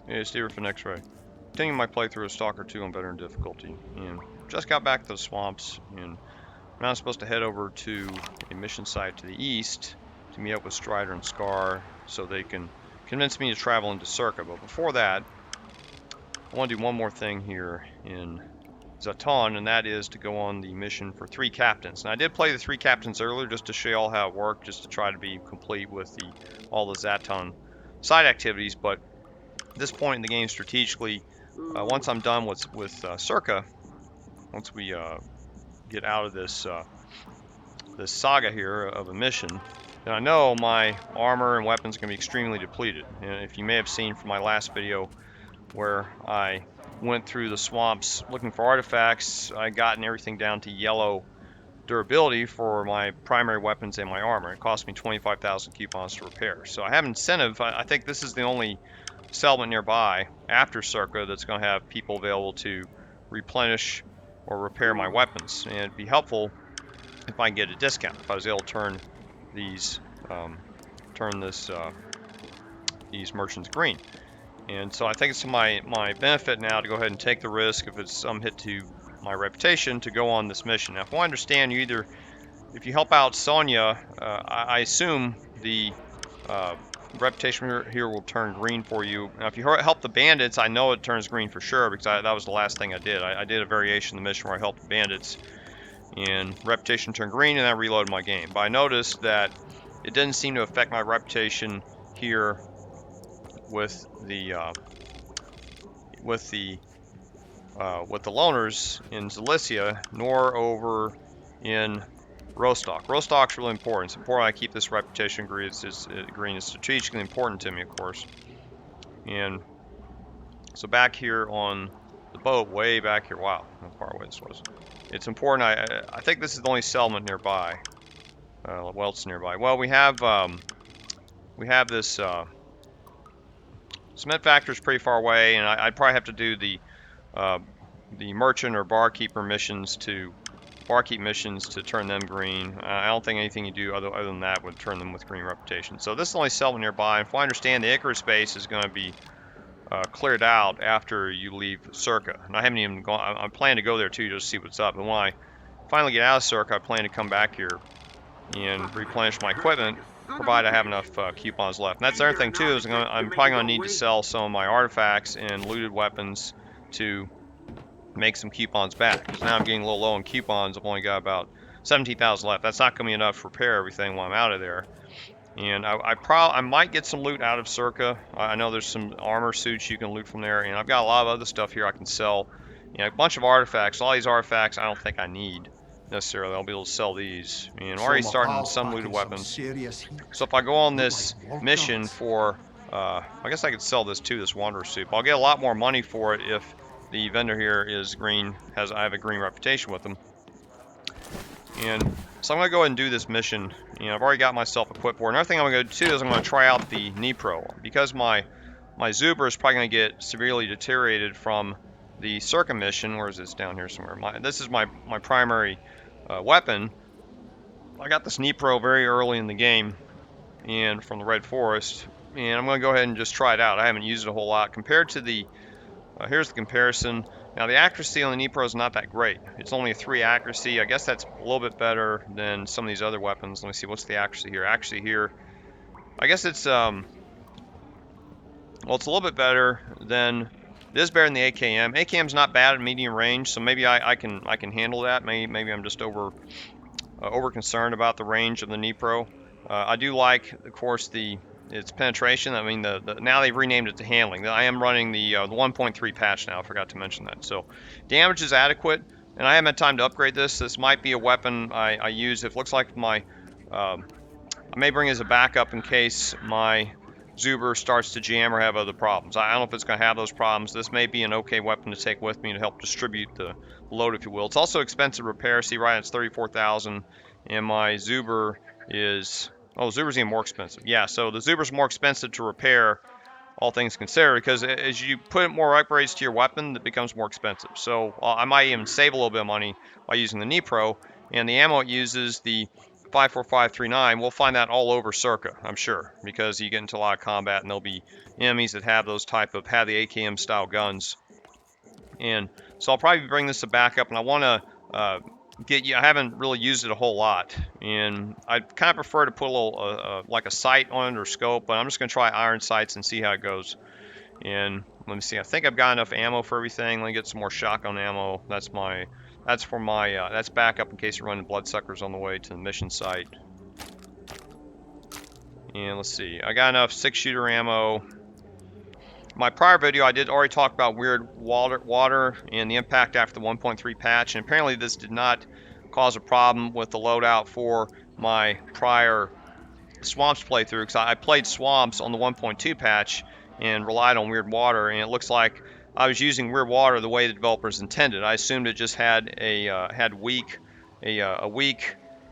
Hey, it's Stever for Next Ray. Continuing my playthrough of Stalker 2 on veteran difficulty, and just got back to the swamps, and now I'm supposed to head over to a mission site to the east to meet up with Strider and Scar so they can convince me to travel into Circa. But before that, I want to do one more thing here in Zaton, and that is to go on the mission for 3 captains. And I did play the 3 captains earlier just to show you all how it worked, just to try to be complete with all the Zaton side activities, but at this point in the game strategically, once I'm done with Circa, once we get out of this this saga here of a mission, then I know my armor and weapons are going to be extremely depleted. And if you may have seen from my last video where I went through the swamps looking for artifacts, I gotten everything down to yellow durability for my primary weapons and my armor. It cost me 25,000 coupons to repair. So I have an incentive. I think this is the only settlement nearby after Circa that's going to have people available to replenish or repair my weapons, and it'd be helpful if I can get a discount if I was able to turn these these merchants green. And so I think it's to my benefit now to go ahead and take the risk, if it's some hit to my reputation, to go on this mission. Now, if I understand, if you help out Sonya, I assume the reputation here will turn green for you. Now, if you help the bandits, I know it turns green for sure, because that was the last thing I did. I did a variation of the mission where I helped the bandits, and reputation turned green, and I reloaded my game. But I noticed that it didn't seem to affect my reputation here with the loners in Zalicia, nor over in Rostock. Rostock's really important. It's important I keep this reputation green. Green is strategically important to me, of course. And so back here on the boat, way back here. Wow, how far away this was. It's important. I think this is the only settlement nearby. What else nearby? Well, we have this cement factory is pretty far away, and I'd probably have to do the merchant or barkeep missions to turn them green. I don't think anything you do other than that would turn them with green reputation. So this is the only settlement nearby. If I understand, the Icarus base is going to be cleared out after you leave Circa. And I haven't even gone. I'm planning to go there too, just to see what's up. And when I finally get out of Circa, I plan to come back here and replenish my equipment, provided I have enough coupons left. And that's the other thing too, is I'm probably going to need to sell some of my artifacts and looted weapons to make some coupons back. Because now I'm getting a little low on coupons. I've only got about 17,000 left. That's not going to be enough to repair everything while I'm out of there. And I might get some loot out of Circa. I know there's some armor suits you can loot from there, and I've got a lot of other stuff here I can sell. A bunch of artifacts. All these artifacts I don't think I need necessarily. I'll be able to sell these. And I'm already starting some looted weapons. So if I go on this mission for, I guess I could sell this too, this Wanderer suit. I'll get a lot more money for it if the vendor here is green. I have a green reputation with them. And so I'm going to go ahead and do this mission. I've already got myself equipped for it. Another thing I'm going to do is I'm going to try out the Dnipro. Because my Zuber is probably going to get severely deteriorated from the Circa mission. Where is this? Down here somewhere. This is my primary weapon. I got this Dnipro very early in the game, and from the Red Forest. And I'm going to go ahead and just try it out. I haven't used it a whole lot. Compared to the... here's the comparison. Now, the accuracy on the Dnipro is not that great. It's only a 3 accuracy. I guess that's a little bit better than some of these other weapons. Let me see. What's the accuracy here? Accuracy here, I guess it's well, it's a little bit better than... It is better than the AKM. AKM's not bad at medium range, so maybe I can handle that. Maybe I'm just over concerned about the range of the Dnipro. I do like, of course, its penetration. I mean, now they've renamed it to handling. I am running the 1.3 patch now. I forgot to mention that. So damage is adequate, and I haven't had time to upgrade this. This might be a weapon I use. It looks like I may bring it as a backup in case my Zuber starts to jam or have other problems. I don't know if it's going to have those problems. This may be an okay weapon to take with me to help distribute the load, if you will. It's also expensive to repair. See, right, it's 34,000, and my Zuber is... Oh, Zuber's even more expensive. Yeah, so the Zuber's more expensive to repair, all things considered, because as you put more upgrades to your weapon, it becomes more expensive. So I might even save a little bit of money by using the Dnipro. And the ammo it uses, the 54539, we'll find that all over Circa, I'm sure, because you get into a lot of combat and there'll be enemies that have those have the AKM style guns. And so I'll probably bring this to backup, and I want to I haven't really used it a whole lot, and I kind of prefer to put a little like a sight on it or scope, but I'm just going to try iron sights and see how it goes. And let me see, I think I've got enough ammo for everything. Let me get some more shotgun ammo. That's backup in case you're running bloodsuckers on the way to the mission site. And let's see, I got enough 6-shooter ammo. My prior video, I did already talk about weird water and the impact after the 1.3 patch, and apparently this did not cause a problem with the loadout for my prior Swamps playthrough, because I played Swamps on the 1.2 patch and relied on weird water, and it looks like I was using weird water the way the developers intended. I assumed it just had a weak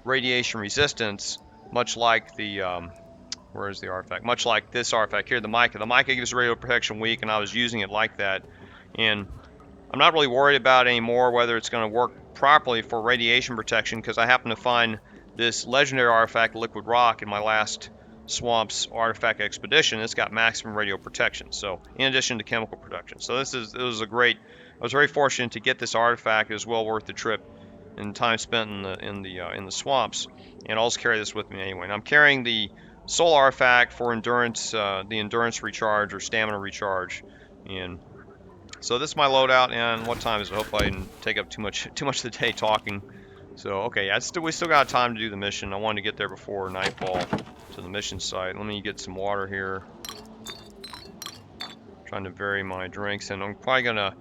radiation resistance, much like the where is the artifact? Much like this artifact here, the mica. The mica gives radio protection weak, and I was using it like that. And I'm not really worried about anymore whether it's going to work properly for radiation protection, because I happen to find this legendary artifact, Liquid Rock, in my last Swamps artifact expedition. It's got maximum radio protection, so in addition to chemical protection. So I was very fortunate to get this artifact. It was well worth the trip and time spent in the swamps, and I'll just carry this with me anyway. And I'm carrying the soul artifact for endurance, the endurance recharge or stamina recharge. And so this is my loadout. And what time is it? Hopefully I didn't take up too much of the day talking. So okay, we still got time to do the mission. I wanted to get there before nightfall to the mission site. Let me get some water here. Trying to vary my drinks, and I'm gonna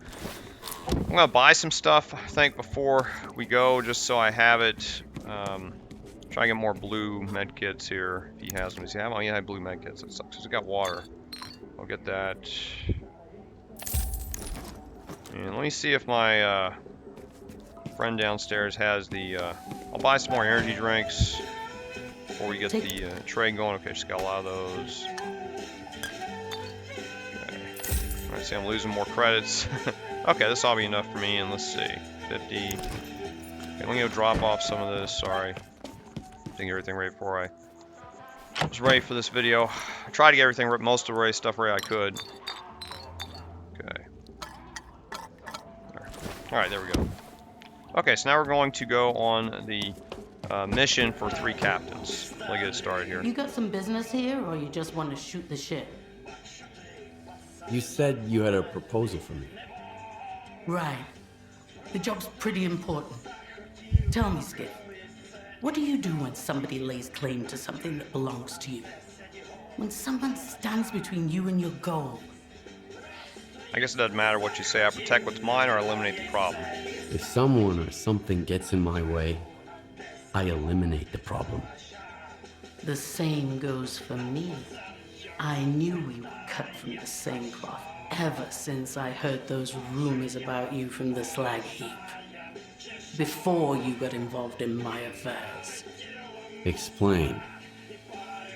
buy some stuff, I think, before we go, just so I have it. Try to get more blue med kits here if he has them. I don't even have blue med kits. It sucks because I got water. I'll get that. And let me see if my friend downstairs has the. I'll buy some more energy drinks before we get the trade going. Okay, just got a lot of those. Okay. Alright, see, I'm losing more credits. Okay, this ought to be enough for me. And let's see, 50. Okay, let me go drop off some of this. Sorry. Get everything ready before I was ready for this video. I tried to get everything, most of the stuff ready I could. Okay. Alright, there we go. Okay, so now we're going to go on the mission for 3 captains. Let's get it started here. You got some business here, or you just want to shoot the shit? You said you had a proposal for me. Right. The job's pretty important. Tell me, Skip. What do you do when somebody lays claim to something that belongs to you? When someone stands between you and your goal? I guess it doesn't matter what you say. I protect what's mine or I eliminate the problem. If someone or something gets in my way, I eliminate the problem. The same goes for me. I knew we were cut from the same cloth ever since I heard those rumors about you from the slag heap. Before you got involved in my affairs. Explain.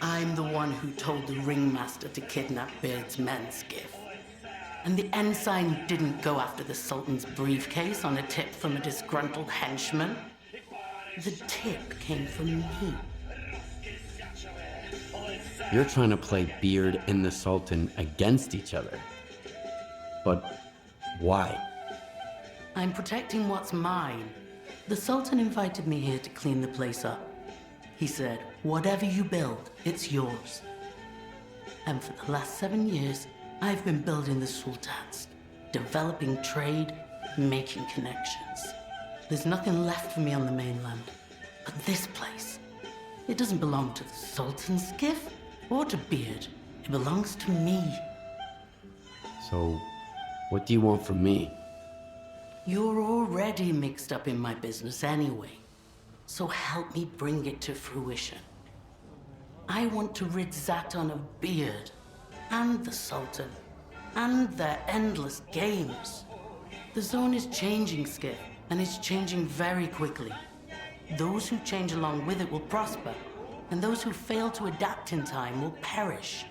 I'm the one who told the ringmaster to kidnap Beard's men, Skiff. And the ensign didn't go after the Sultan's briefcase on a tip from a disgruntled henchman. The tip came from me. You're trying to play Beard and the Sultan against each other. But why? I'm protecting what's mine. The Sultan invited me here to clean the place up. He said, whatever you build, it's yours. And for the last 7 years, I've been building the Sultansk, developing trade, making connections. There's nothing left for me on the mainland. But this place, it doesn't belong to the Sultan, Skiff, or to Beard. It belongs to me. So, what do you want from me? You're already mixed up in my business anyway, so help me bring it to fruition. I want to rid Zaton of Beard, and the Sultan, and their endless games. The zone is changing, Skip, and it's changing very quickly. Those who change along with it will prosper, and those who fail to adapt in time will perish.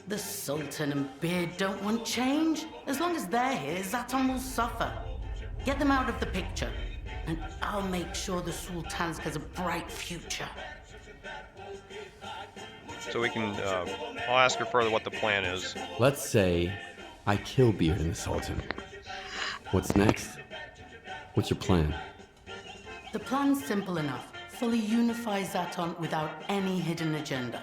The Sultan and Beard don't want change. As long as they're here, Zaton will suffer. Get them out of the picture, and I'll make sure the Sultansk has a bright future. so we can. I'll ask her further what the plan is. Let's say I kill Beard and the Sultan. What's next? What's your plan? The plan's simple enough. Fully unify Zaton without any hidden agenda.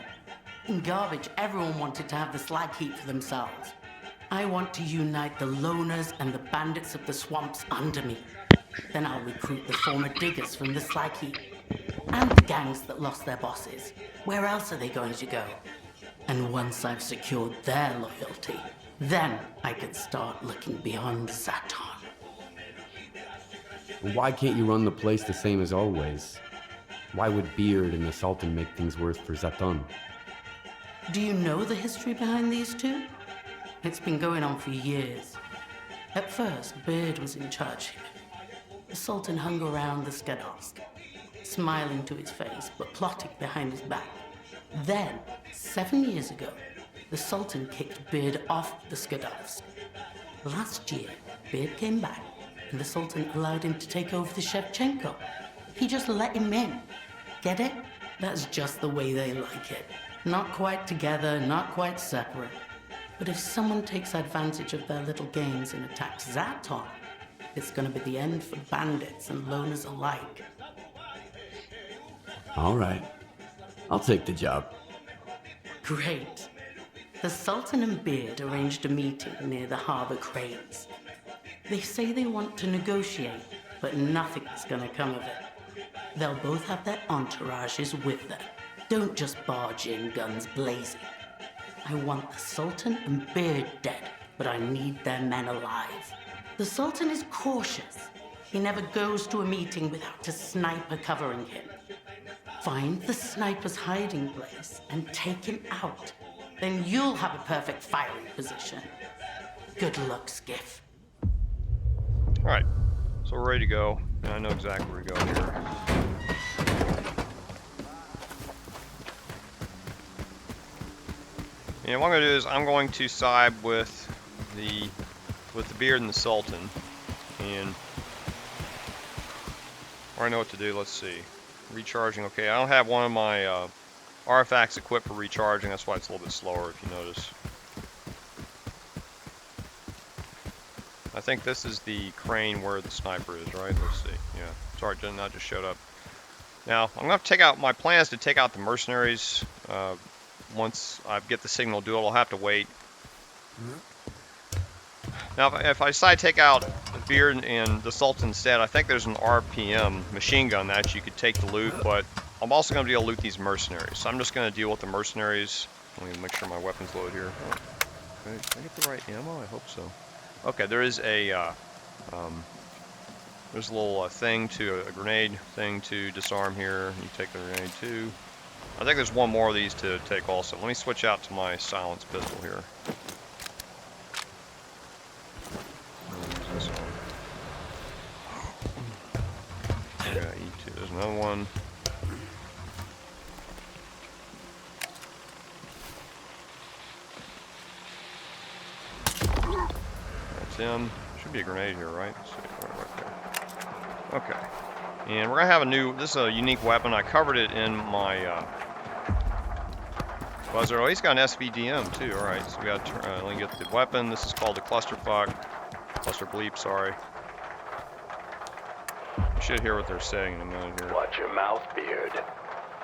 In Garbage, everyone wanted to have the slag heap for themselves. I want to unite the loners and the bandits of the swamps under me. Then I'll recruit the former diggers from the slag heap. And the gangs that lost their bosses. Where else are they going to go? And once I've secured their loyalty, then I can start looking beyond Zaton. Why can't you run the place the same as always? Why would Beard and the Sultan make things worse for Zaton? Do you know the history behind these two? It's been going on for years. At first, Beard was in charge here. The Sultan hung around the Zotov, smiling to his face, but plotting behind his back. Then, 7 years ago, the Sultan kicked Beard off the Zotov. Last year, Beard came back, and the Sultan allowed him to take over the Shevchenko. He just let him in. Get it? That's just the way they like it. Not quite together, not quite separate. But if someone takes advantage of their little games and attacks Zaton, it's gonna be the end for bandits and loners alike. All right. I'll take the job. Great. The Sultan and Beard arranged a meeting near the harbor cranes. They say they want to negotiate, but nothing's gonna come of it. They'll both have their entourages with them. Don't just barge in, guns blazing. I want the Sultan and Beard dead, but I need their men alive. The Sultan is cautious. He never goes to a meeting without a sniper covering him. Find the sniper's hiding place and take him out. Then you'll have a perfect firing position. Good luck, Skiff. Alright, so we're ready to go. And I know exactly where we're going here. And what I'm going to do is I'm going to side with the Beard and the Sultan. And I know what to do. Let's see. Recharging. Okay, I don't have one of my artifacts equipped for recharging. That's why it's a little bit slower, if you notice. I think this is the crane where the sniper is, right? Let's see. Yeah. Sorry, that just showed up. Now, I'm going to take out, my plan is to take out the mercenaries. Once I get the signal duel, I'll have to wait. Now, if I decide to take out the Beard and the Sultan instead, I think there's an RPM machine gun that you could take the loot, but I'm also going to be able to loot these mercenaries. So I'm just going to deal with the mercenaries. Let me make sure my weapon's loaded here. Okay, did I get the right ammo? I hope so. Okay, there is a there's a little thing to a grenade thing to disarm here. You take the grenade too. I think there's one more of these to take also. Let me switch out to my silenced pistol here. Use this one. Yeah, E2. There's another one. That's him. Should be a grenade here, right? Let's see, right there. Okay. And we're gonna have a new. This is a unique weapon. I covered it in my buzzer. Oh, he's got an SVDM too. All right. So we got. Let me get the weapon. This is called the clusterfuck. Cluster bleep. Sorry. You should hear what they're saying in a minute here. Watch your mouth, Beard.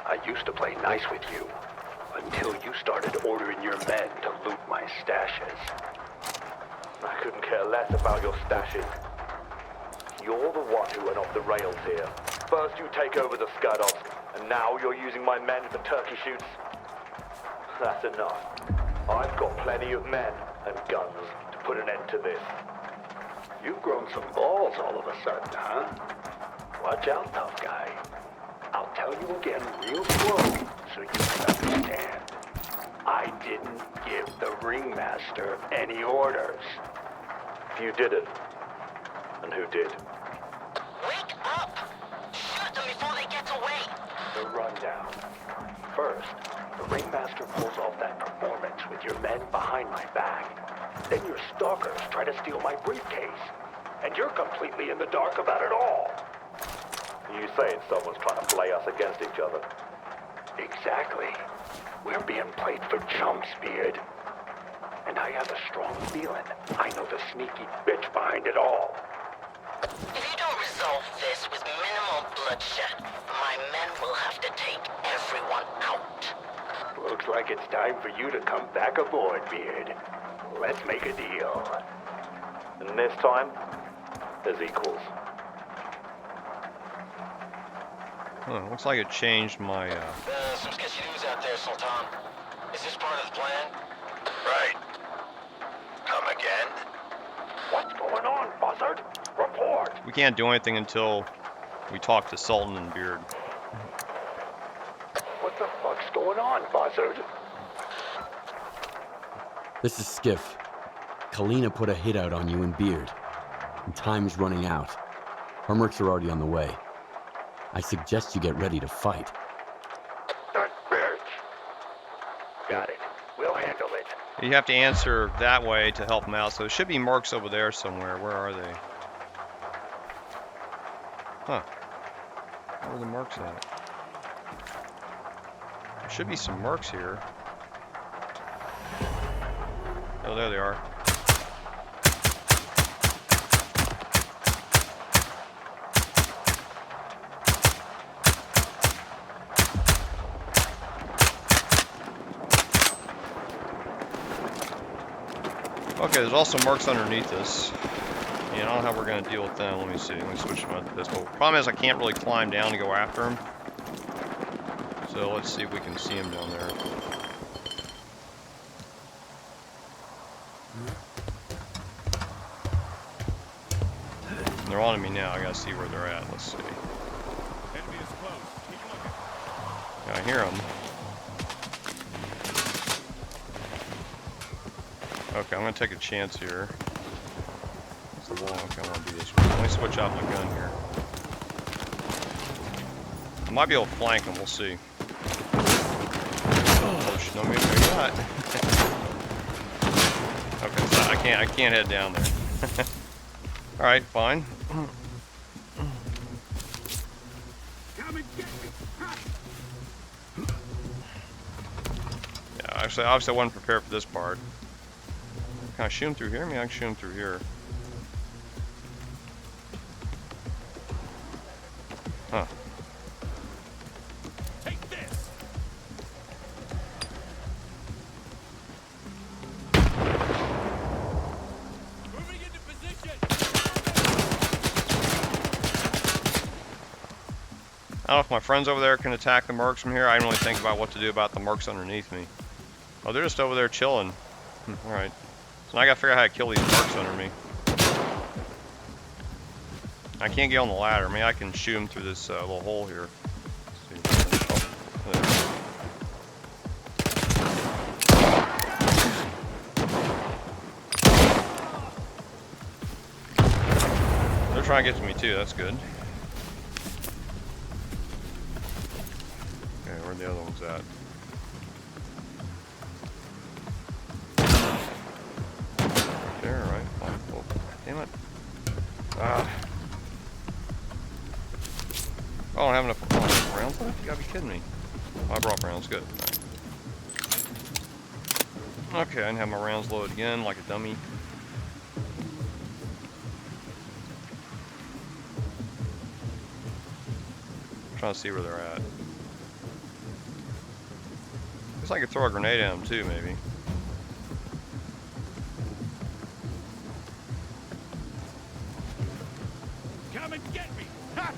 I used to play nice with you until you started ordering your men to loot my stashes. I couldn't care less about your stashes. You're the one who went off the rails here. First you take over the Zotov, and now you're using my men for turkey shoots. That's enough. I've got plenty of men and guns to put an end to this. You've grown some balls all of a sudden, huh? Watch out, tough guy. I'll tell you again real slow so you can understand. I didn't give the ringmaster any orders. You didn't. And who did? Wake up! Shoot them before they get away! The rundown. First, the ringmaster pulls off that performance with your men behind my back. Then your stalkers try to steal my briefcase. And you're completely in the dark about it all. You saying someone's trying to play us against each other? Exactly. We're being played for chumps, Beard. And I have a strong feeling I know the sneaky bitch behind it all. If you don't resolve this with minimal bloodshed, my men will have to take everyone out. Looks like it's time for you to come back aboard, Beard. Let's make a deal. And this time, as equals. Huh, looks like it changed my, Some sketchy news out there, Sultan. Is this part of the plan? Right. Come again? What's going on, Buzzard? Report. we can't do anything until we talk to Sultan and Beard. What the fuck's going on, Buzzard? This is Skiff. Kalyna put a hit out on you and Beard. And time's running out. Her mercs are already on the way. I suggest you get ready to fight. That bitch. Got it. We'll handle it. You have to answer that way to help them out, so there should be mercs over there somewhere. Where are they? Huh. Where are the mercs at? There should be some mercs here. Oh, there they are. Okay, there's also mercs underneath us. And I don't know how we're going to deal with them. Let me see. Let me switch to my pistol. Problem is I can't really climb down to go after them. So let's see if we can see them down there. They're on me now. I gotta see where they're at. Let's see. Yeah, I hear them. Okay, I'm gonna take a chance here. What's the wall? Okay, I want to do this one. Let me switch out my gun here. I might be able to flank them. We'll see. Oh, no, maybe not. Okay, so I can't head down there. All right, fine. Yeah, actually, obviously I wasn't prepared for this part. Can I shoot him through here? Maybe I can shoot him through here. Huh. Take this! Moving into position! I don't know if my friends over there can attack the mercs from here. I didn't really think about what to do about the mercs underneath me. Oh, they're just over there chilling. Alright. So now I gotta figure out how to kill these mercs under me. I can't get on the ladder. Maybe I can shoot them through this little hole here. Let's see. Oh, there. They're trying to get to me too. That's good. Okay, where are the other ones at? There, right? Fine. Oh, damn it. Oh, I don't have enough rounds left? You gotta be kidding me. Oh, I brought rounds, good. Right. Okay, I didn't have my rounds loaded again like a dummy. I'm trying to see where they're at. Guess I could throw a grenade at them too, maybe. Come and get me! Ha!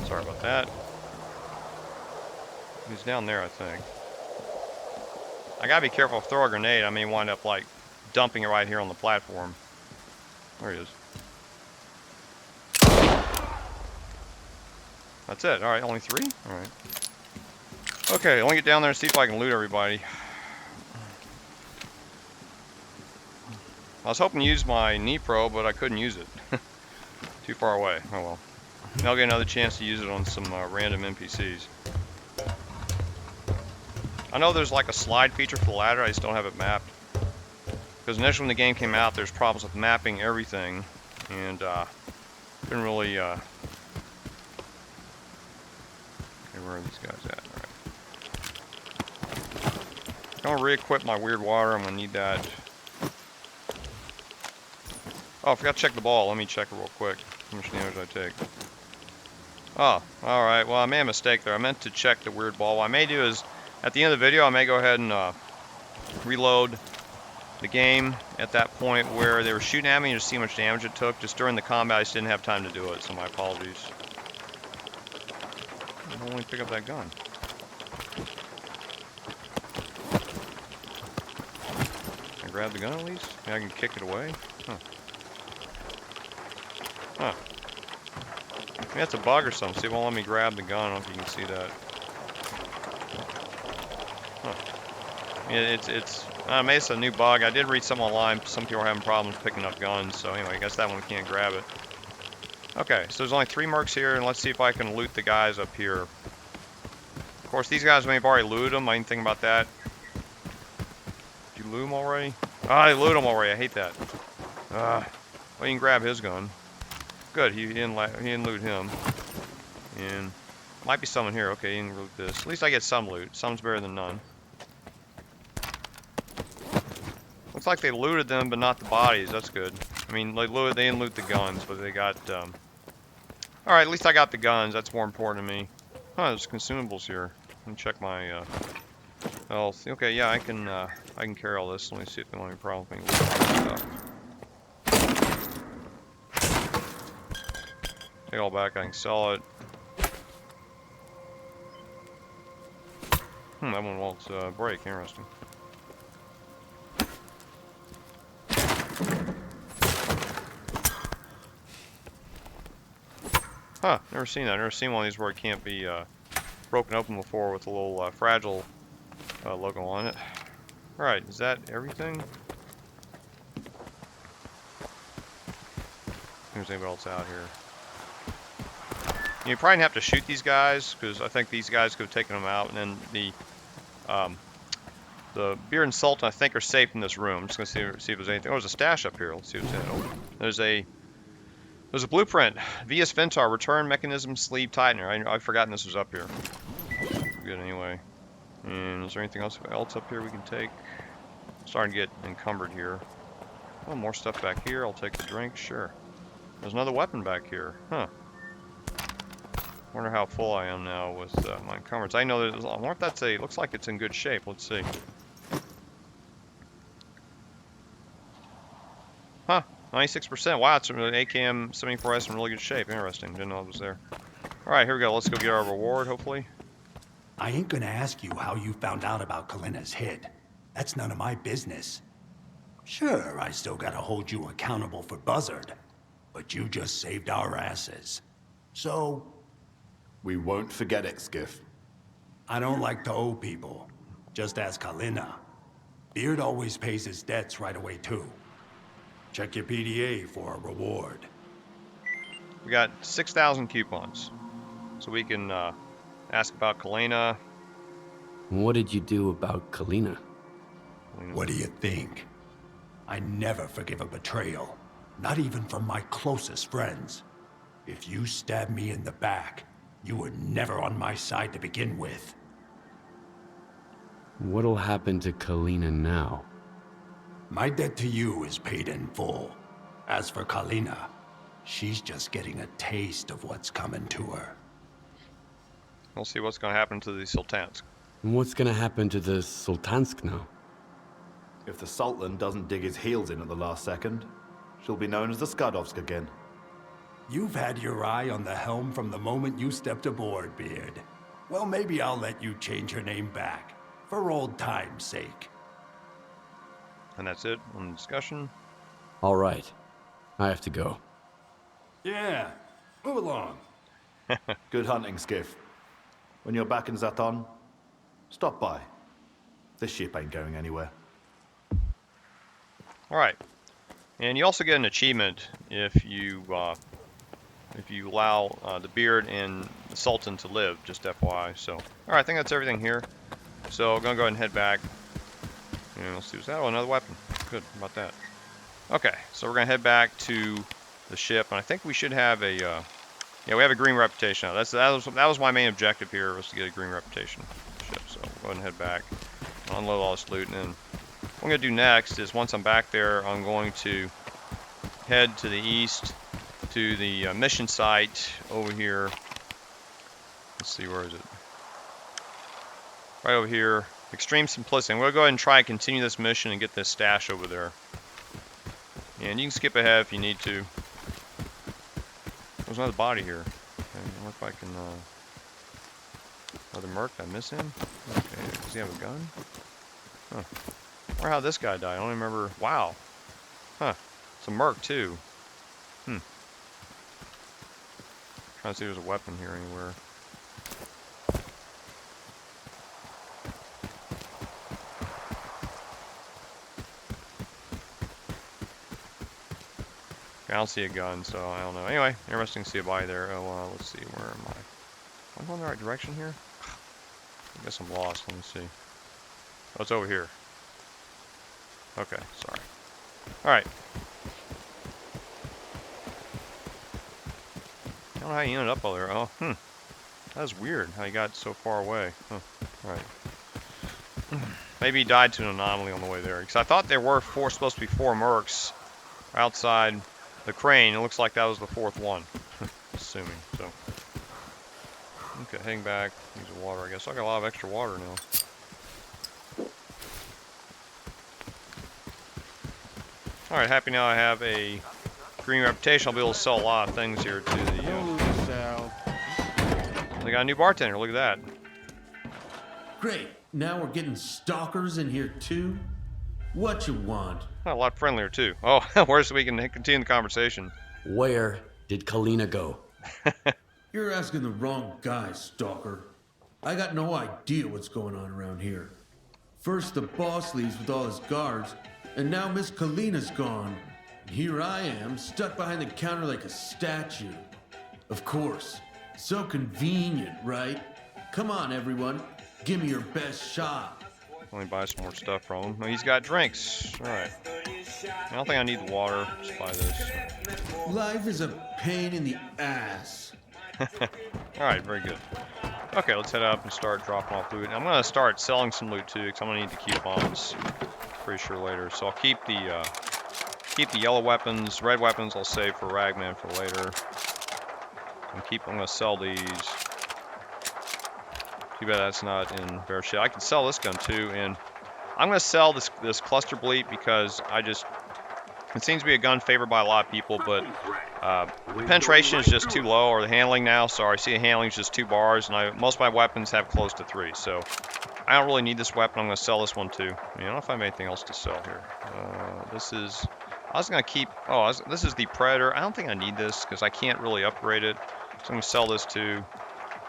Sorry about that. He's down there, I think. I gotta be careful. If I throw a grenade, I may wind up like dumping it right here on the platform. There he is. That's it. Alright, only 3? Alright. Okay, let me get down there and see if I can loot everybody. I was hoping to use my Dnipro, but I couldn't use it. Too far away. Oh well. Maybe I'll get another chance to use it on some random NPCs. I know there's like a slide feature for the ladder, I just don't have it mapped. Because initially when the game came out, there's problems with mapping everything. And didn't really... Okay, where are these guys at? Alright. I'm gonna re-equip my weird water. I'm gonna need that. Oh, I forgot to check the ball. Let me check it real quick. How much damage did I take? Oh, alright. Well, I made a mistake there. I meant to check the weird ball. What I may do is, at the end of the video, I may go ahead and reload the game at that point where they were shooting at me and just see how much damage it took. Just during the combat, I just didn't have time to do it, so my apologies. I don't want to pick up that gun. Can I grab the gun at least? Maybe I can kick it away? Huh. Huh. Maybe that's a bug or something. See, it won't let me grab the gun. I don't know if you can see that. Huh. Yeah, maybe it's a new bug. I did read some online. Some people are having problems picking up guns. So anyway, I guess that one we can't grab it. Okay, so there's only 3 mercs here, and let's see if I can loot the guys up here. Of course, these guys may have already looted them. I didn't think about that. Did you loot them already? Ah, I looted them already. I hate that. Well, you can grab his gun. Good, he didn't loot him. And might be someone here. Okay, he didn't loot this. At least I get some loot. Some's better than none. Looks like they looted them, but not the bodies. That's good. I mean, they didn't loot the guns, but they got. All right, at least I got the guns. That's more important to me. Huh? There's consumables here. Let me check my health. Okay, yeah, I can carry all this. Let me see if they want any problem with me. Stuff. Take it all back. I can sell it. That one won't break. Interesting. Huh, never seen that. Never seen one of these where it can't be broken open before with a little fragile logo on it. Alright, is that everything? There's anybody else out here. You probably didn't have to shoot these guys, because I think these guys could have taken them out, and then the Beard and Sultan, I think, are safe in this room. I'm just going to see if there's anything. Oh, there's a stash up here. Let's see what's in it. Oh, there's a blueprint. VS Vintar, return mechanism sleeve tightener. I've forgotten this was up here. Good anyway. And is there anything else up here we can take? I'm starting to get encumbered here. Oh, more stuff back here. I'll take the drink. Sure. There's another weapon back here. Huh. Wonder how full I am now with my encumbrance. I know there's. I wonder if that's a. Looks like it's in good shape. Let's see. Huh. 96%. Wow, it's an AKM 74S in really good shape. Interesting. Didn't know it was there. All right, here we go. Let's go get our reward, hopefully. I ain't gonna ask you how you found out about Kalyna's hit. That's none of my business. Sure, I still gotta hold you accountable for Buzzard, but you just saved our asses. So, we won't forget it, Skiff. I don't like to owe people. Just ask Kalyna. Beard always pays his debts right away, too. Check your PDA for a reward. We got 6,000 coupons. So we can ask about Kalyna. What did you do about Kalyna? What do you think? I never forgive a betrayal. Not even from my closest friends. If you stab me in the back, you were never on my side to begin with. What'll happen to Kalyna now? My debt to you is paid in full. As for Kalyna, she's just getting a taste of what's coming to her. We'll see what's going to happen to the Sultansk. And what's gonna happen to the Sultansk now? If the Sultan doesn't dig his heels in at the last second, she'll be known as the Skadovsk again. You've had your eye on the helm from the moment you stepped aboard, Beard. Well, maybe I'll let you change her name back, for old time's sake. And that's it on the discussion. All right, I have to go. Yeah, move along. Good hunting, Skiff. When you're back in Zaton, stop by. This ship ain't going anywhere. All right, and you also get an achievement if you allow the Beard and the Sultan to live. Just FYI. So, all right, I think that's everything here. So I'm gonna go ahead and head back. And we'll see what's that. Oh, another weapon. Good. How about that? Okay, so we're gonna head back to the ship, and I think we should have a. Yeah, we have a green reputation now. That was my main objective here, was to get a green reputation ship. So we'll go ahead and head back. unload all this loot, and then what I'm going to do next is once I'm back there, I'm going to head to the east to the mission site over here. Let's see, where is it? Right over here. Extreme Simplicity. I'm going to go ahead and try and continue this mission and get this stash over there. And you can skip ahead if you need to. There's another body here. Okay, I wonder if I can, another merc, did I miss him? Okay, does he have a gun? Huh. I wonder how this guy died. I don't even remember. Wow. Huh. It's a merc, too. Trying to see if there's a weapon here anywhere. I don't see a gun, so I don't know. Anyway, interesting to see a body there. Oh, let's see, where am I? Am I going the right direction here? I guess I'm lost. Let me see. Oh, it's over here. Okay, sorry. Alright. I don't know how you ended up over there. Oh, that was weird how he got so far away. Huh. Alright. Maybe he died to an anomaly on the way there. Because I thought there were supposed to be 4 mercs outside the crane. It looks like that was the 4th one. Assuming, so. Okay, hang back. Use the water, I guess. I got a lot of extra water now. Alright, happy now I have a green reputation. I'll be able to sell a lot of things here to the... They got a new bartender, look at that. Great, now we're getting stalkers in here too? What you want? A lot friendlier too. Oh, where's so we can continue the conversation? Where did Kalyna go? You're asking the wrong guy, Stalker. I got no idea what's going on around here. First the boss leaves with all his guards, and now Miss Kalyna's gone. And here I am, stuck behind the counter like a statue. Of course. So convenient, right? Come on, everyone. Give me your best shot. Let me buy some more stuff from him. Oh, he's got drinks. Alright. I don't think I need the water. Just buy this. Life is a pain in the ass. Alright, very good. Okay, let's head up and start dropping off loot. I'm going to start selling some loot too, because I'm going to need the coupons. Pretty sure later. So I'll keep the yellow weapons. Red weapons I'll save for Ragman for later. I'm going to sell these. Too bad that's not in bear shit. I can sell this gun too, and I'm going to sell this cluster bleep because it seems to be a gun favored by a lot of people, but penetration is just too low, or the handling now. Sorry, see the handling is just 2 bars, and most of my weapons have close to 3, so I don't really need this weapon. I'm going to sell this one too. I don't know if I have anything else to sell here. This is. I was going to keep. Oh, this is the Predator. I don't think I need this because I can't really upgrade it. So I'm going to sell this too.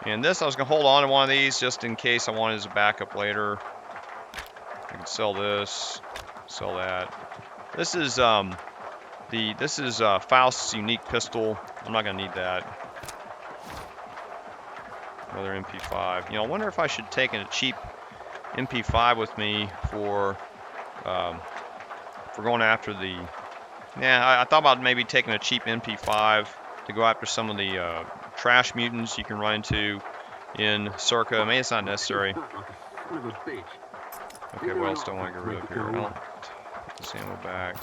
And this, I was going to hold on to one of these just in case I wanted as a backup later. I can sell this, sell that. This is Faust's unique pistol. I'm not going to need that. Another MP5. I wonder if I should take a cheap MP5 with me for going after the... Yeah, I thought about maybe taking a cheap MP5 to go after some of the trash mutants you can run into in Circa. Maybe it's not necessary. Okay, what else do I want to get rid of here? Put this ammo back.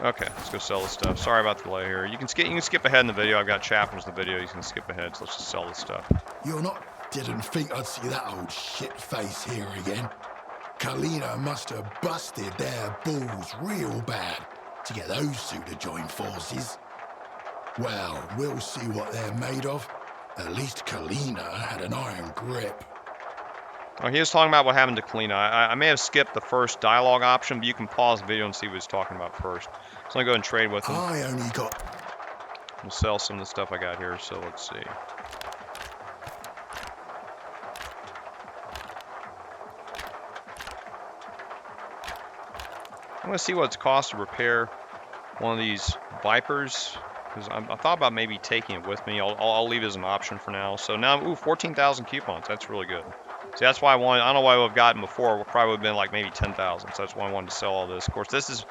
Okay, let's go sell this stuff. Sorry about the delay here. You can skip ahead in the video. I've got chapters of the video. You can skip ahead, so let's just sell this stuff. Didn't think I'd see that old shit face here again. Kalyna must have busted their balls real bad to get those two to join forces. Well, we'll see what they're made of. At least Kalyna had an iron grip. Oh, he was talking about what happened to Kalyna. I may have skipped the first dialogue option, but you can pause the video and see what he's talking about first. So I'm going to go ahead and trade with him. I only got... We'll sell some of the stuff I got here, so let's see. I'm going to see what it costs to repair one of these Vipers. Because I thought about maybe taking it with me. I'll leave it as an option for now. So now, 14,000 coupons. That's really good. See, that's why I don't know why I would have gotten before. It probably would have been like maybe 10,000. So that's why I wanted to sell all this. Of course, this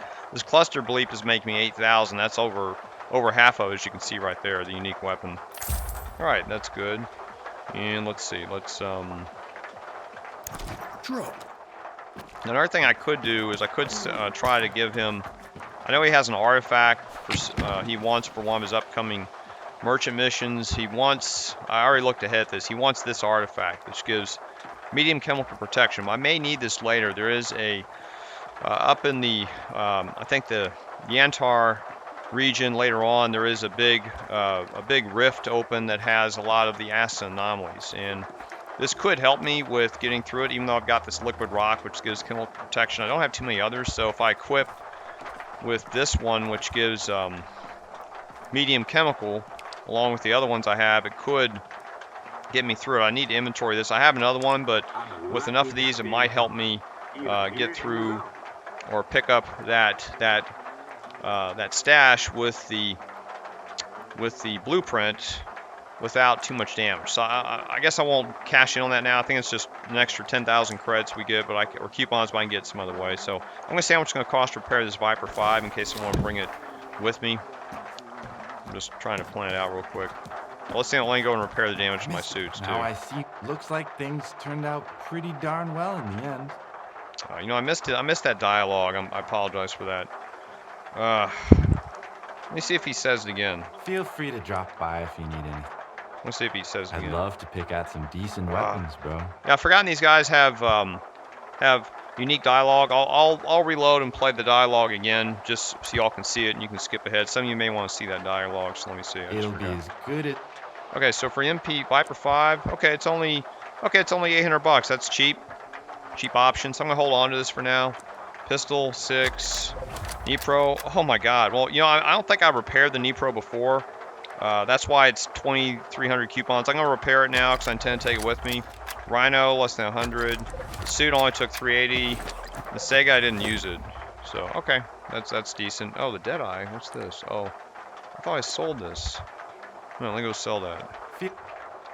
cluster bleep is making me 8,000. That's over half of it, as you can see right there, the unique weapon. All right, that's good. And let's see. Let's Drop. Another thing I could do is I could try to give him. I know he has an artifact he wants for one of his upcoming merchant missions. He wants. I already looked ahead at this. He wants this artifact, which gives medium chemical protection. I may need this later. There is a up in the I think the Vintar region later on. There is a big rift open that has a lot of the acid anomalies, and this could help me with getting through it, even though I've got this liquid rock, which gives chemical protection. I don't have too many others, so if I equip with this one, which gives medium chemical, along with the other ones I have, it could get me through it. I need to inventory this. I have another one, but with enough of these, it might help me get through or pick up that stash with the blueprint without too much damage. So I guess I won't cash in on that now. I think it's just an extra 10,000 credits we get, but or coupons, but I can get some other way. So I'm going to see how much it's going to cost to repair this Viper 5 in case I want to bring it with me. I'm just trying to plan it out real quick. Well, let's see. I'll only go and repair the damage to my suits too. Now I see. Looks like things turned out pretty darn well in the end. You know, I missed it. I missed that dialogue. I apologize for that. Let me see if he says it again. Feel free to drop by if you need anything. Let's see if he says it again. I'd love to pick out some decent weapons, bro. Yeah, I've forgotten these guys have unique dialogue. I'll reload and play the dialogue again, just so y'all can see it and you can skip ahead. Some of you may want to see that dialogue, so let me see. It'll be as good as. Okay, so for MP Viper 5, okay, it's only $800. That's cheap option. So I'm gonna hold on to this for now. Pistol 6, Dnipro. Oh my God. Well, you know, I don't think I repaired the Dnipro before. That's why it's 2,300 coupons. I'm gonna repair it now because I intend to take it with me. Rhino less than 100. The suit only took 380. The Sega I didn't use it, so okay, that's decent. Oh, the Deadeye. What's this? Oh, I thought I sold this. No, let me go sell that. Yeah,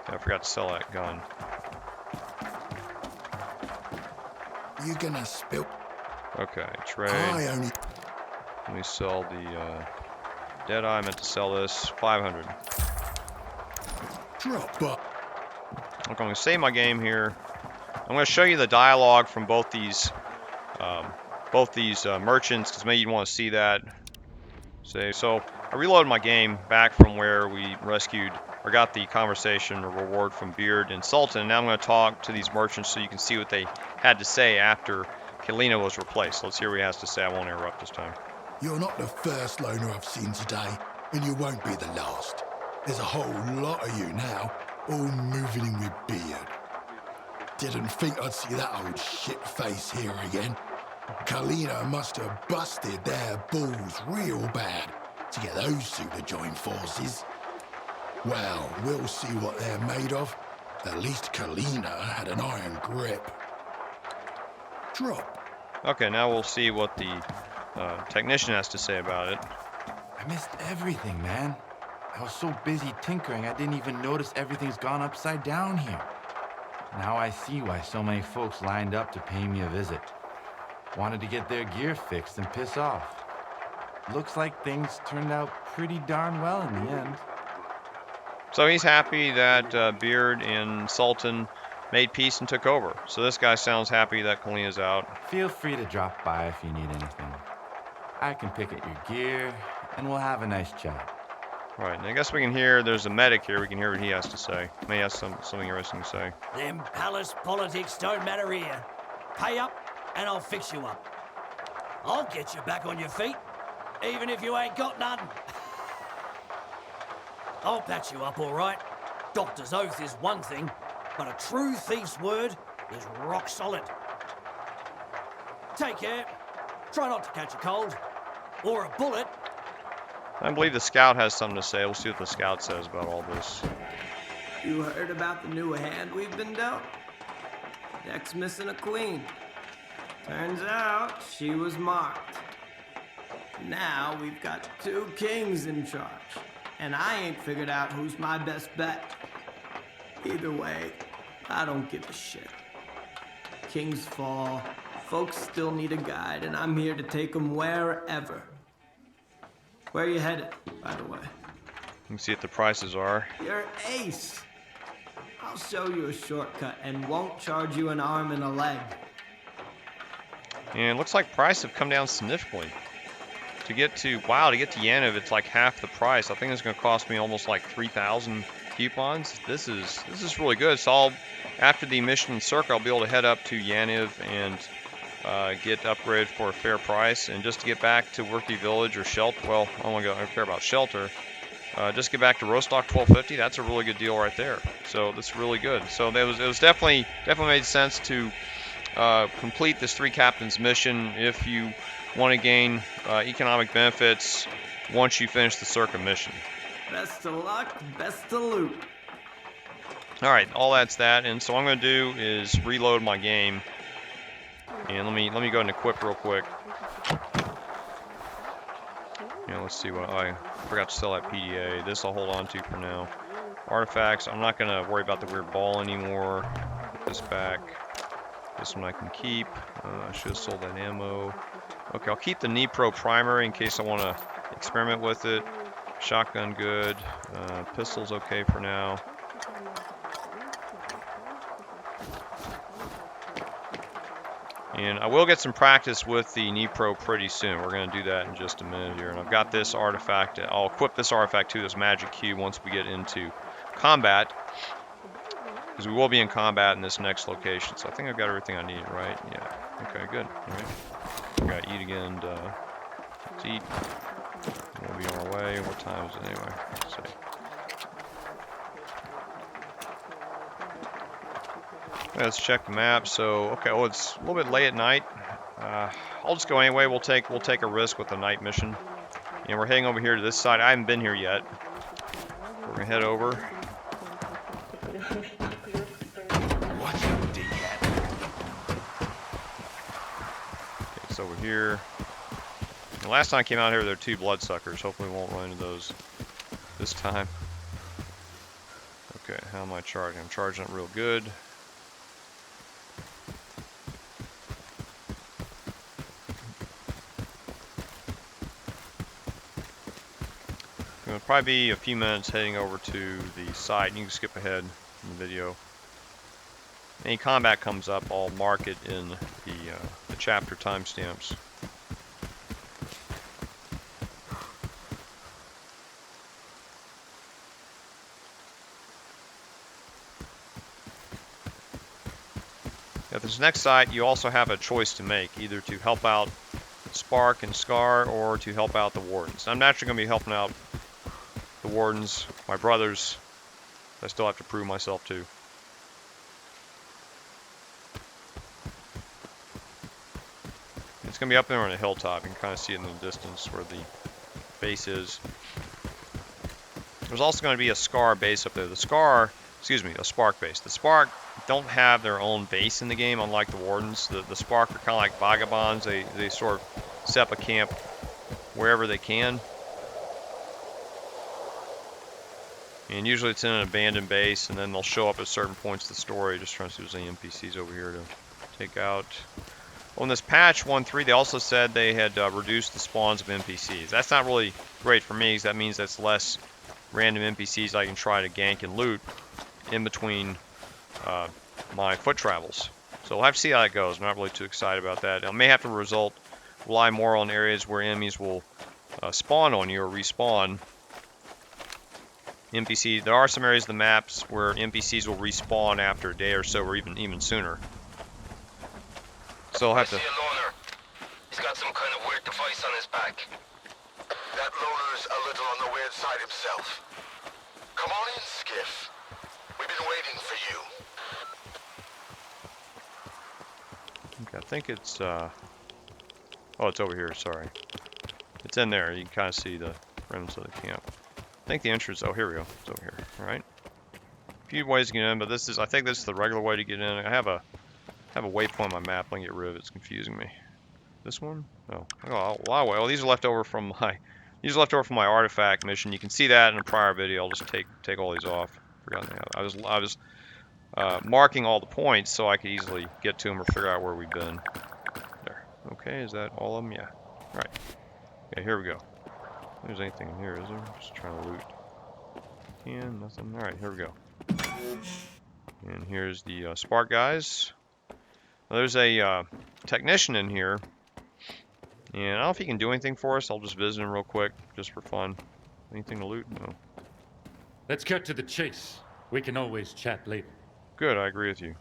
I forgot to sell that gun. You gonna spill? Okay, trade. Let me sell the Deadeye. I meant to sell this 500. Drop up. Okay, I'm going to save my game here. I'm going to show you the dialogue from both these merchants, because maybe you want to see that. So I reloaded my game back from where we rescued or got the conversation or reward from Beard and Sultan. Now I'm going to talk to these merchants so you can see what they had to say after Kalyna was replaced. Let's hear what he has to say. I won't interrupt this time. You're not the first loner I've seen today, and you won't be the last. There's a whole lot of you now, all moving in with Beard. Didn't think I'd see that old shit face here again. Kalyna must have busted their balls real bad to get those two to join forces. Well, we'll see what they're made of. At least Kalyna had an iron grip. Drop. Okay, now we'll see what the technician has to say about it. I missed everything, man. I was so busy tinkering, I didn't even notice everything's gone upside down here. Now I see why so many folks lined up to pay me a visit. Wanted to get their gear fixed and piss off. Looks like things turned out pretty darn well in the end. So he's happy that Beard and Sultan made peace and took over. So this guy sounds happy that Kalyna's out. Feel free to drop by if you need anything. I can pick at your gear, and we'll have a nice chat. Right, and I guess we can hear, there's a medic here, we can hear what he has to say. May have something interesting to say. Them palace politics don't matter here. Pay up, and I'll fix you up. I'll get you back on your feet, even if you ain't got none. I'll patch you up, all right. Doctor's oath is one thing, but a true thief's word is rock solid. Take care. Try not to catch a cold, or a bullet. I believe the scout has something to say. We'll see what the scout says about all this. You heard about the new hand we've been dealt? Deck's missing a queen. Turns out she was marked. Now we've got 2 kings in charge, and I ain't figured out who's my best bet. Either way, I don't give a shit. Kings fall, folks still need a guide, and I'm here to take them wherever. Where are you headed, by the way? Let me see what the prices are. You're ace. I'll show you a shortcut and won't charge you an arm and a leg. And it looks like prices have come down significantly. To get to Yanov, it's like half the price. I think it's going to cost me almost like 3,000 coupons. This is really good. So after the mission circle, I'll be able to head up to Yanov and get upgraded for a fair price. And just to get back to Worthy Village or Shelter, well, I don't care about Shelter. Just get back to Rostock 1250. That's a really good deal right there. So that's really good. So it was definitely made sense to complete this 3 captains mission if you want to gain economic benefits once you finish the Circa mission. Best of luck, best of loot. All right, all that's that, and so what I'm going to do is reload my game, and let me go ahead and equip real quick. Let's see what I forgot to sell that PDA. This I'll hold on to for now. Artifacts, I'm not going to worry about the weird ball anymore. Put this back. This one I can keep. I should have sold that ammo. Okay, I'll keep the Dnipro primary in case I want to experiment with it. Shotgun good. Pistol's okay for now. And I will get some practice with the Dnipro pretty soon. We're going to do that in just a minute here. And I've got this artifact. I'll equip this artifact to this magic cube once we get into combat. Because we will be in combat in this next location. So I think I've got everything I need, right? Yeah. Okay, good. All right. We got to eat again. Let's eat. We'll be on our way. What time is it anyway? Let's see. Let's check the map. So, okay, well, it's a little bit late at night. I'll just go anyway. We'll take a risk with the night mission. And we're heading over here to this side. I haven't been here yet. We're gonna head over. Watch out, dickhead. Okay, it's over here. The last time I came out here, there were 2 bloodsuckers. Hopefully we won't run into those this time. Okay, how am I charging? I'm charging it real good. It'll probably be a few minutes heading over to the site. You can skip ahead in the video. Any combat comes up, I'll mark it in the chapter timestamps. At this next site, you also have a choice to make, either to help out Spark and Scar or to help out the Wardens. I'm naturally going to be helping out the Wardens, my brothers. I still have to prove myself to. It's going to be up there on a hilltop. You can kind of see it in the distance where the base is. There's also going to be a Scar base up there. The Scar, excuse me, a Spark base. The Spark don't have their own base in the game, unlike the Wardens. The Spark are kind of like vagabonds. They sort of set up a camp wherever they can. And usually it's in an abandoned base, and then they'll show up at certain points of the story. Just trying to see if there's any NPCs over here to take out. Well, in this patch 1.3, they also said they had reduced the spawns of NPCs. That's not really great for me, because that means that's less random NPCs I can try to gank and loot in between my foot travels. So we'll have to see how that goes. I'm not really too excited about that. I may have to rely more on areas where enemies will spawn on you or respawn. NPCs. There are some areas of the maps where NPCs will respawn after a day or so, or even sooner. So I'll have to. I see a loner. He's got some kind of weird device on his back. That loner's a little on the weird side himself. Come on in, Skiff. We've been waiting for you. Okay, I think it's oh, it's over here. Sorry, it's in there. You can kind of see the remnants of the camp. I think the entrance. Oh, here we go. It's over here. All right. A few ways to get in, but this is. I think this is the regular way to get in. I have a waypoint on my map. I can get rid of it. It's confusing me. This one? Oh, a lot of way. Oh, these are left over from my. These are left over from my artifact mission. You can see that in a prior video. I'll just take all these off. Forgot that. I was marking all the points so I could easily get to them or figure out where we've been. There. Okay, is that all of them? Yeah. All right. Okay, here we go. There's anything in here, is there? Just trying to loot. Nothing. All right, here we go. And here's the spark guys. Well, there's a technician in here. And I don't know if he can do anything for us. I'll just visit him real quick, just for fun. Anything to loot? No. Let's cut to the chase. We can always chat later. Good, I agree with you.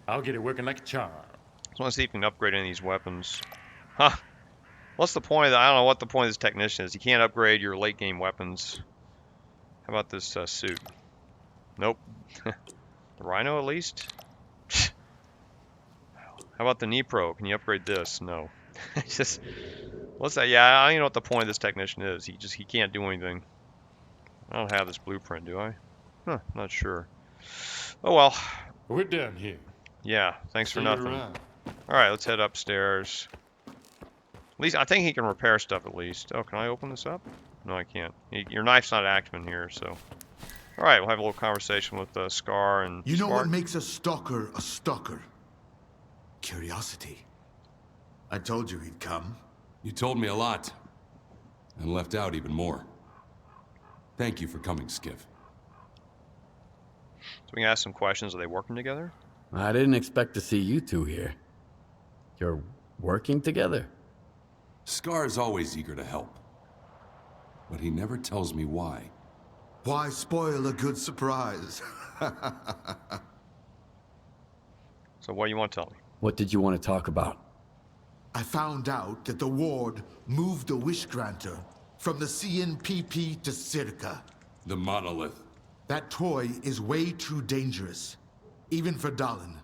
I'll get it working like a charm. Just want to see if we can upgrade any of these weapons. Huh. What's the point of that? I don't know what the point of this technician is. You can't upgrade your late game weapons. How about this suit? Nope. The Rhino at least? How about the Dnipro? Can you upgrade this? No. It's just, what's that? Yeah, I don't even know what the point of this technician is. He can't do anything. I don't have this blueprint, do I? Huh, not sure. Oh well. We're done here. Yeah, thanks for See you nothing. around. Alright, let's head upstairs. At least, I think he can repair stuff at least. Oh, can I open this up? No, I can't. Your knife's not active in here, so. Alright, we'll have a little conversation with Scar and You know Spark. what makes a stalker a stalker? Curiosity. I told you he'd come. You told me a lot, and left out even more. Thank you for coming, Skiff. So we can ask some questions. Are they working together? I didn't expect to see you two here. You're working together? Scar is always eager to help, but he never tells me why. Why spoil a good surprise? So what do you want to tell me? What did you want to talk about? I found out that the Ward moved a wish granter from the CNPP to Circa. The monolith. That toy is way too dangerous, even for Dallin.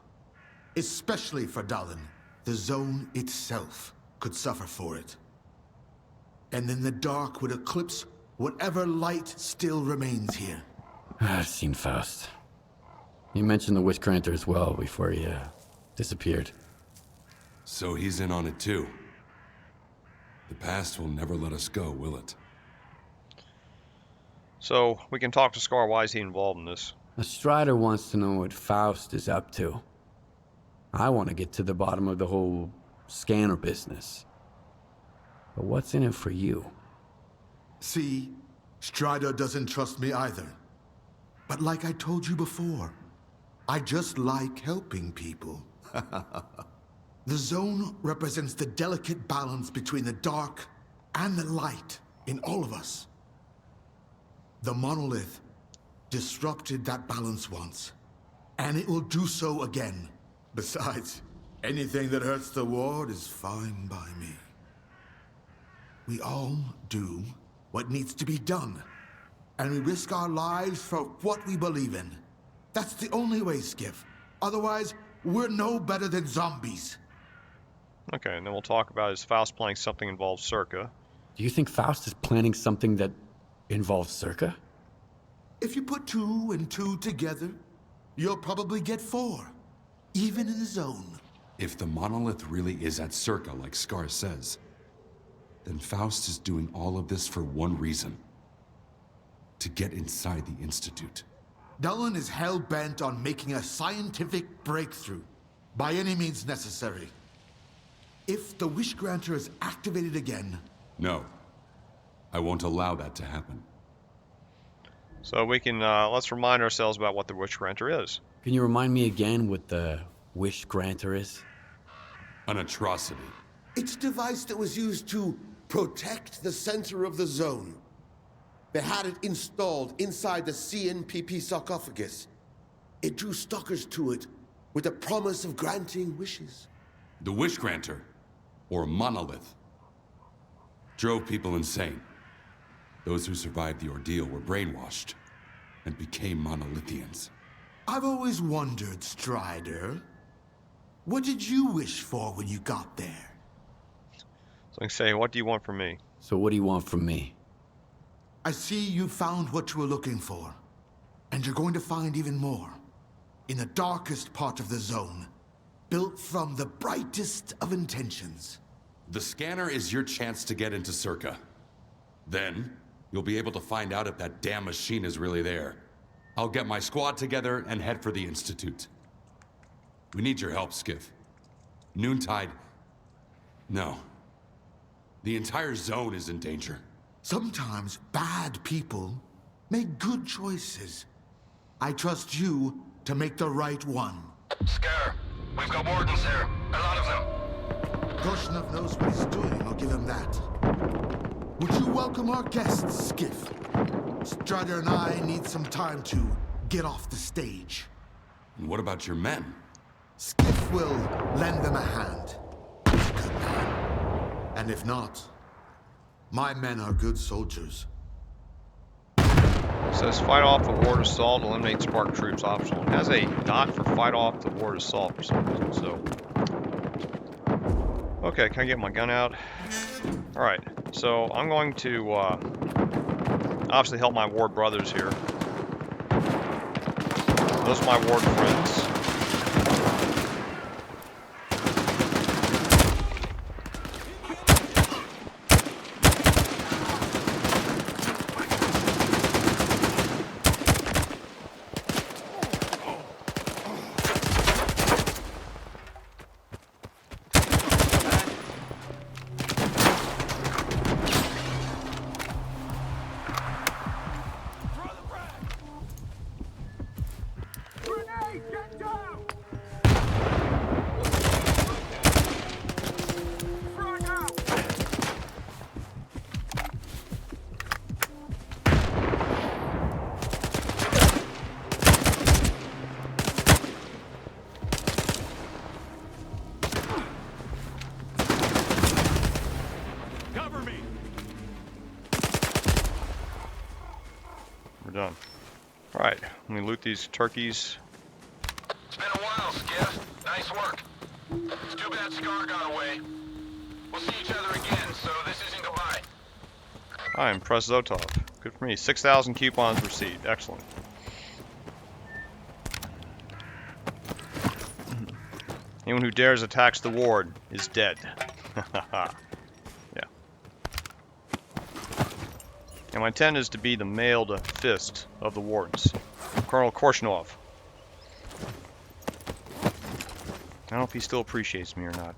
Especially for Dallin. The zone itself could suffer for it. And then the dark would eclipse whatever light still remains here. I've seen Faust. You mentioned the Wish Granter as well before he disappeared. So he's in on it too. The past will never let us go, will it? So we can talk to Scar. Why is he involved in this? A Strider wants to know what Faust is up to. I want to get to the bottom of the whole scanner business. But what's in it for you? See, Strider doesn't trust me either. But like I told you before, I just like helping people. The zone represents the delicate balance between the dark and the light in all of us. The monolith disrupted that balance once, and it will do so again. Besides, anything that hurts the Ward is fine by me. We all do what needs to be done, and we risk our lives for what we believe in. That's the only way, Skiff. Otherwise, we're no better than zombies. Okay, and then we'll talk about is Faust planning something involves Circa. Do you think Faust is planning something that involves Circa? If you put 2 and 2 together, you'll probably get 4, even in the zone. If the monolith really is at Circa, like Scar says, then Faust is doing all of this for one reason. To get inside the Institute. Dallin is hell-bent on making a scientific breakthrough, by any means necessary. If the Wish Granter is activated again... No. I won't allow that to happen. So we can, let's remind ourselves about what the Wish Granter is. Can you remind me again what the Wish Granter is? An atrocity. It's a device that was used to protect the center of the zone. They had it installed inside the CNPP sarcophagus. It drew stalkers to it with the promise of granting wishes. The Wish Granter, or monolith, drove people insane. Those who survived the ordeal were brainwashed and became monolithians. I've always wondered, Strider, what did you wish for when you got there? So I can say, what do you want from me? So what do you want from me? I see you found what you were looking for, and you're going to find even more. In the darkest part of the zone, built from the brightest of intentions. The scanner is your chance to get into Circa. Then, you'll be able to find out if that damn machine is really there. I'll get my squad together and head for the Institute. We need your help, Skiff. Noontide... No. The entire zone is in danger. Sometimes bad people make good choices. I trust you to make the right one. Scare, we've got wardens here. A lot of them. Korshunov knows what he's doing, I'll give him that. Would you welcome our guests, Skiff? Strider and I need some time to get off the stage. And what about your men? Skiff will lend them a hand. He's a good man. And if not, my men are good soldiers. It says fight off the ward assault, eliminate spark troops optional. It has a dot for fight off the ward assault for some reason, so. Okay, can I get my gun out? Alright, so I'm going to obviously help my ward brothers here. Those are my ward friends. Done. Alright, let me loot these turkeys. It's been a while, Skiff. Nice work. It's too bad Scar got away. We'll see each other again, so this isn't goodbye. I impressed Zotov. Good for me. 6,000 coupons received. Excellent. Anyone who dares attacks the ward is dead. Yeah. And my intent is to be the mailed fist of the wardens. Colonel Korshunov. I don't know if he still appreciates me or not.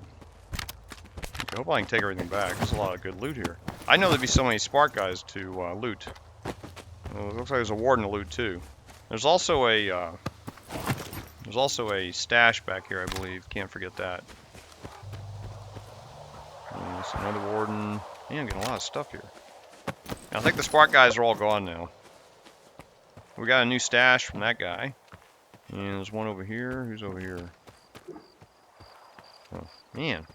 Okay, hope I can take everything back. There's a lot of good loot here. I know there'd be so many Spark guys to loot. Well, it looks like there's a warden to loot too. There's also a stash back here, I believe. Can't forget that. There's another warden. Man, I'm getting a lot of stuff here. I think the Spark guys are all gone now. We got a new stash from that guy. And there's one over here. Who's over here? Oh, man.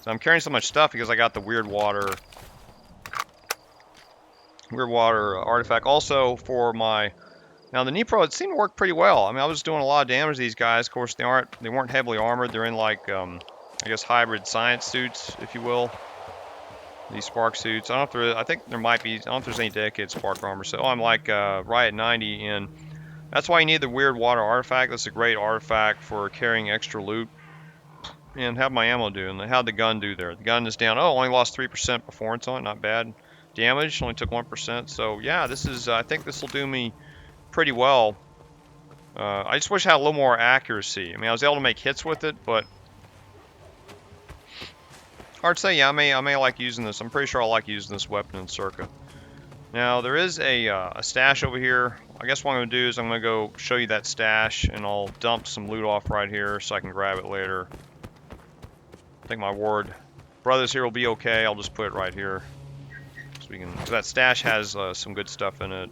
So I'm carrying so much stuff because I got the weird water artifact. Also for my... Now the Dnipro, it seemed to work pretty well. I mean, I was doing a lot of damage to these guys. Of course, they weren't heavily armored. They're in like, I guess hybrid science suits, if you will. These Spark suits. I don't know if I think there might be. I don't know if there's any dedicated Spark armor. So I'm like right at 90, and that's why you need the weird water artifact. That's a great artifact for carrying extra loot. And how'd my ammo do? And how'd the gun do there? The gun is down. Oh, only lost 3% performance on it. Not bad. Damage only took 1%. So yeah, this is. I think this will do me pretty well. I just wish I had a little more accuracy. I mean, I was able to make hits with it, but hard to say. Yeah, I may like using this. I'm pretty sure I like using this weapon in Circa. Now there is a stash over here. I guess what I'm going to do is I'm going to go show you that stash, and I'll dump some loot off right here so I can grab it later. I think my ward brothers here will be okay. I'll just put it right here so we can. So that stash has some good stuff in it.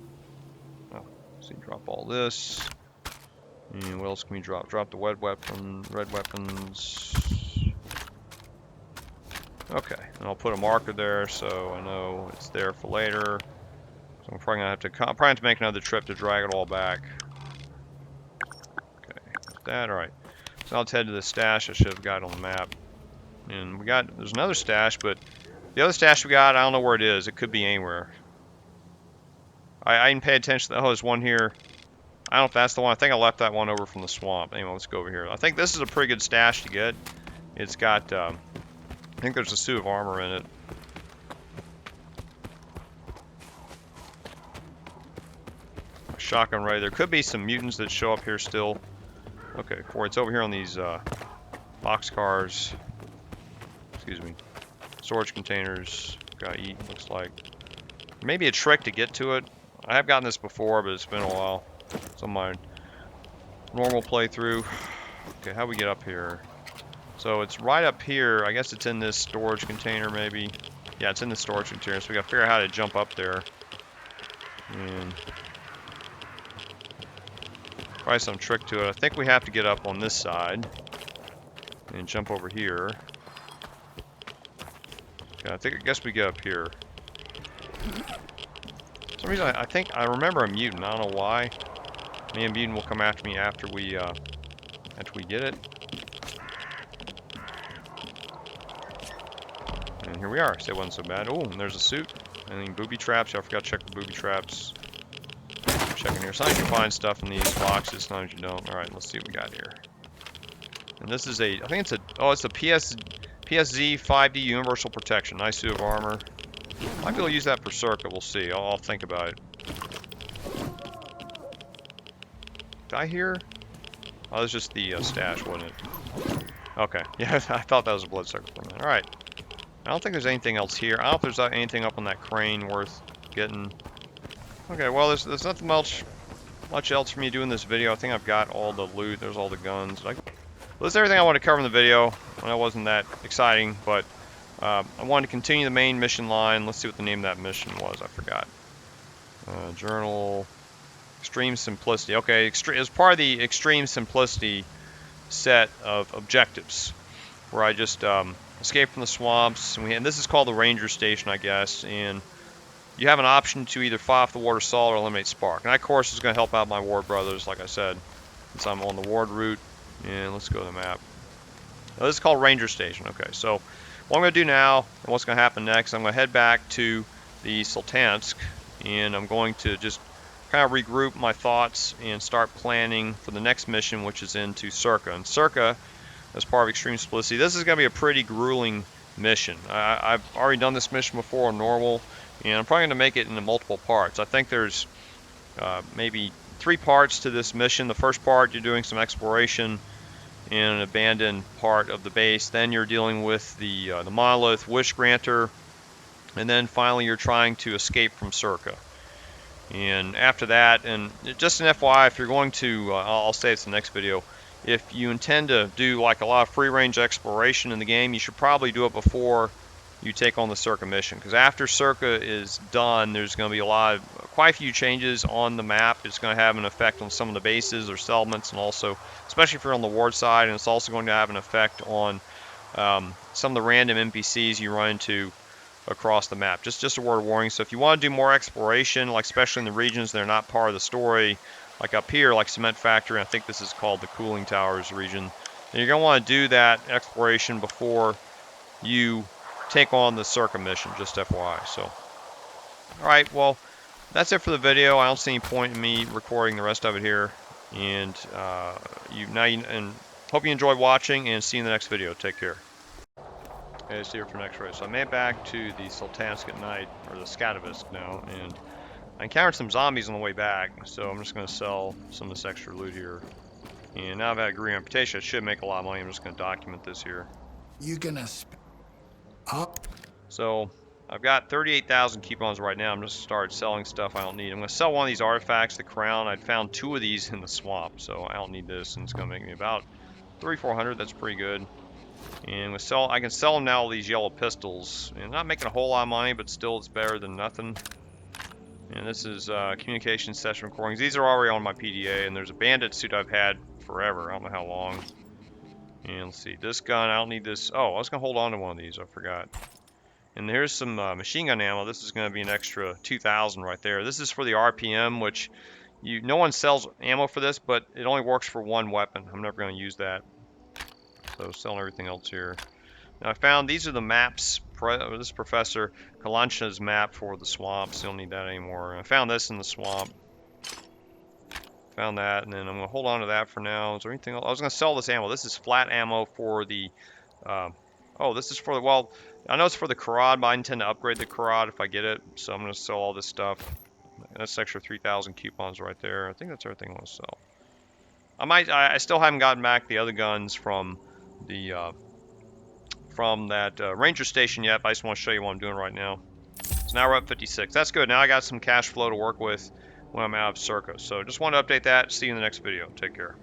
Oh, so you drop all this. And what else can we drop? Drop the red weapons. Okay, and I'll put a marker there so I know it's there for later. So I'm probably gonna have to make another trip to drag it all back. Okay, got that. All right. So let's head to the stash I should have got on the map. And there's another stash, but the other stash we got, I don't know where it is. It could be anywhere. I didn't pay attention. Oh, there's one here. I don't know if that's the one. I think I left that one over from the swamp. Anyway, let's go over here. I think this is a pretty good stash to get. It's got, I think there's a suit of armor in it. A shotgun right there. Could be some mutants that show up here still. Okay, it's over here on these box cars. Excuse me. Storage containers. Gotta eat, looks like. Maybe a trick to get to it. I have gotten this before, but it's been a while. It's on my normal playthrough. Okay, how do we get up here? So it's right up here. I guess it's in this storage container, maybe. Yeah, it's in the storage container. So we gotta figure out how to jump up there. And probably some trick to it. I think we have to get up on this side and jump over here. Okay, I guess we get up here. For some reason, I think I remember a mutant. I don't know why. Maybe a mutant will come after me after we get it. And here we are. So it wasn't so bad. Oh, and there's a suit. And then booby traps. I forgot to check the booby traps. Checking here. Sometimes you can find stuff in these boxes. Sometimes you don't. All right, let's see what we got here. And this is a, I think it's a, oh, it's a PSZ 5D Universal Protection. Nice suit of armor. Might be able to use that for Circa. We'll see. I'll think about it. Did I hear? Oh, that's just the stash, wasn't it? Okay. Yeah, I thought that was a bloodsucker for a minute. All right. I don't think there's anything else here. I don't know if there's anything up on that crane worth getting. Okay, well, there's nothing much else for me to do in this video. I think I've got all the loot. There's all the guns. Well, that's everything I want to cover in the video. I know it wasn't that exciting, but I wanted to continue the main mission line. Let's see what the name of that mission was. I forgot. Journal. Extreme Simplicity. Okay, as part of the Extreme Simplicity set of objectives, where I just escape from the swamps. And this is called the Ranger Station, I guess. And you have an option to either fire off the ward assault or eliminate spark. And that, of course, is going to help out my ward brothers, like I said, since I'm on the ward route. And let's go to the map. Now, this is called Ranger Station. Okay, so what I'm going to do now, and what's going to happen next, I'm going to head back to the Sultansk, and I'm going to just kind of regroup my thoughts and start planning for the next mission, which is into Circa. And Circa, as part of Extreme Simplicity, this is going to be a pretty grueling mission. I've already done this mission before on normal, and I'm probably going to make it into multiple parts. I think there's maybe 3 parts to this mission. The first part, you're doing some exploration in an abandoned part of the base. Then you're dealing with the monolith wish granter, and then finally you're trying to escape from Circa. And after that, and just an FYI, if you're going to, I'll say it's the next video, if you intend to do like a lot of free-range exploration in the game, you should probably do it before you take on the Circa mission, because after Circa is done, there's going to be quite a few changes on the map. It's going to have an effect on some of the bases or settlements, and also, especially if you're on the ward side, and it's also going to have an effect on some of the random NPCs you run into across the map. Just a word of warning. So if you want to do more exploration, like especially in the regions that are not part of the story, like up here, like Cement Factory, and I think this is called the Cooling Towers region, then you're going to want to do that exploration before you take on the Circa mission, just FYI. So, alright, well, that's it for the video. I don't see any point in me recording the rest of it here. And and hope you enjoyed watching, and see you in the next video. Take care. Okay, see you for the next race. So I made it back to the Sultansk at night, or the Skatovisk now, and I encountered some zombies on the way back, so I'm just going to sell some of this extra loot here. And now I've had a green reputation, I should make a lot of money. I'm just going to document this here. You're gonna So I've got 38,000 coupons right now. I'm just start selling stuff I don't need. I'm going to sell one of these artifacts, the crown. I'd found 2 of these in the swamp, so I don't need this, and it's going to make me about 300-400. That's pretty good. And I can sell them now, all these yellow pistols. And not making a whole lot of money, but still it's better than nothing. And this is communication session recordings. These are already on my PDA, and there's a bandit suit I've had forever. I don't know how long. And let's see, this gun, I don't need this. Oh, I was going to hold on to one of these, I forgot. And here's some machine gun ammo. This is going to be an extra 2,000 right there. This is for the RPM, which no one sells ammo for this, but it only works for one weapon. I'm never going to use that. So selling everything else here. Now I found these are the maps. This is Professor Kalyna's map for the swamps. You don't need that anymore. And I found this in the swamp. Found that, and then I'm going to hold on to that for now. Is there anything else? I was going to sell this ammo. This is flat ammo for the... oh, this is for the... Well, I know it's for the Karad, but I intend to upgrade the Karad if I get it. So I'm going to sell all this stuff. That's extra 3,000 coupons right there. I think that's everything I want to sell. I still haven't gotten back the other guns from that Ranger Station yet, but I just want to show you what I'm doing right now. So now we're up 56. That's good. Now I got some cash flow to work with when I'm out of Circa. So just wanted to update that. See you in the next video. Take care.